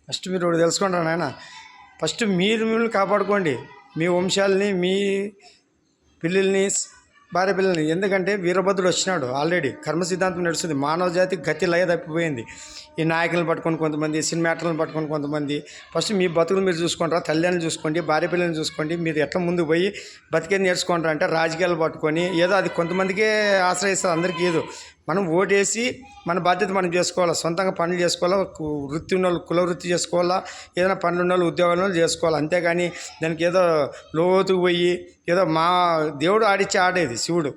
First మీరు ఒకటి తెలుసుకుంటారా నాయన. ఫస్ట్ మీరు మిమ్మల్ని కాపాడుకోండి, మీ వంశాలని, మీ పిల్లల్ని, భార్య పిల్లల్ని. ఎందుకంటే వీరభద్రుడు వచ్చినాడు, ఆల్రెడీ కర్మ సిద్ధాంతం నడుస్తుంది. మానవ జాతి గతి లయ తప్పిపోయింది. ఈ నాయకులను పట్టుకొని కొంతమంది, సినిమా యాక్టర్లను పట్టుకొని కొంతమంది. ఫస్ట్ మీ బతుకులు మీరు చూసుకుంటారా, తల్లిదండ్రులు చూసుకోండి, భార్య పిల్లల్ని చూసుకోండి. మీరు ఎట్లా ముందుకు పోయి బతికేది నేర్చుకుంటారా అంటే రాజకీయాలు పట్టుకొని ఏదో అది కొంతమందికే ఆశ్రయిస్తారు, అందరికీ ఏదో. మనం ఓటేసి మన బాధ్యత మనం చేసుకోవాలా, సొంతంగా పనులు చేసుకోవాలా, వృత్తి ఉన్న వాళ్ళు కుల వృత్తి చేసుకోవాలా, ఏదైనా పనులు ఉన్న వాళ్ళు ఉద్యోగాలు చేసుకోవాలి. అంతేగాని దానికి ఏదో లోతుకు పోయి ఏదో మా దేవుడు ఆడిచ్చే ఆడేది శివుడు.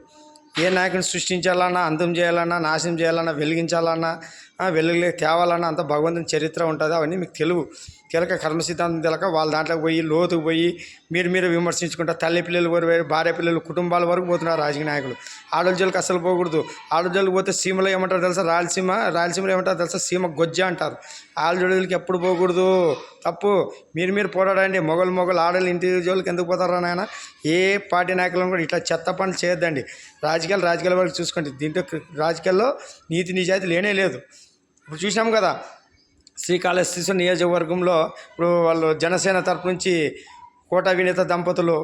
ఏ నాయకుని సృష్టించాలన్నా, అంతం చేయాలన్నా, నాశనం చేయాలన్నా, వెలిగించాలన్నా, వెలుగులే తేవాలన్నా అంత భగవంతుని చరిత్ర ఉంటుంది. అవన్నీ మీకు తెలక కర్మ సిద్ధాంతం తెలక వాళ్ళ దాంట్లోకి పోయి లోతుకు పోయి మీరు విమర్శించుకుంటా తల్లి పిల్లలు వరకు, భార్య పిల్లలు, కుటుంబాల వరకు పోతున్నారు రాజకీయ నాయకులు. ఆడోళ్ళ జోలికి అసలు పోకూడదు. ఆడోళ్ళ జోలికి పోతే సీమలో ఏమంటారు తెలుసా, రాయలసీమలో ఏమంటారు తెలుసా, సీమ గొజ్జ అంటారు. ఆడోళ్ళ జోలికి ఎప్పుడు పోకూడదు, తప్పు. మీరు పోరాడండి. మొగలు ఆడోళ్ళు ఇంటి జోలికి ఎందుకు పోతారా నాయన? ఏ పార్టీ నాయకులను కూడా ఇట్లా చెత్త పనులు చేయొద్దండి. రాజకీయాల వరకు చూసుకోండి. దీంట్లో రాజకీయాల్లో నీతి నిజాయితీ లేనే లేదు. ఇప్పుడు చూసినాం కదా, శ్రీకాళహస్తి నియోజకవర్గంలో ఇప్పుడు వాళ్ళు జనసేన తరపు నుంచి కోట వినేత దంపతులు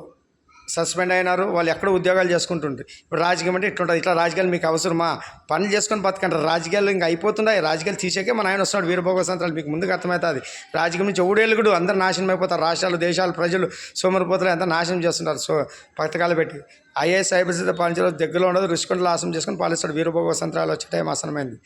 సస్పెండ్ అయినారు. వాళ్ళు ఎక్కడ ఉద్యోగాలు చేసుకుంటుంటారు. ఇప్పుడు రాజకీయం అంటే ఇట్లుంటుంది. ఇట్లా రాజకీయాలు మీకు అవసరమా? పనులు చేసుకొని బతకంటారు. రాజకీయాలు ఇంకా అయిపోతున్నాయి. రాజకీయాలు తీసేకే మన ఆయన వస్తున్నాడు వీరభోగసంత్రాలు. మీకు ముందుకు అర్థమవుతుంది. రాజకీయం నుంచి ఎవడేళ్ళుగుడు అందరూ నాశనం అయిపోతారు. రాష్ట్రాలు, దేశాలు, ప్రజలు సోమరిపోతలు ఎంత నాశనం చేస్తున్నారు పథకాలు పెట్టి. ఐఏఎస్ ఐపీఎస్ పాలించడం దగ్గరలో ఉండదు. రుషికొండలు ఆసం చేసుకొని పాలిస్తాడు. వీరభోగసంత్రాలు వచ్చే టైం ఆసనమైంది.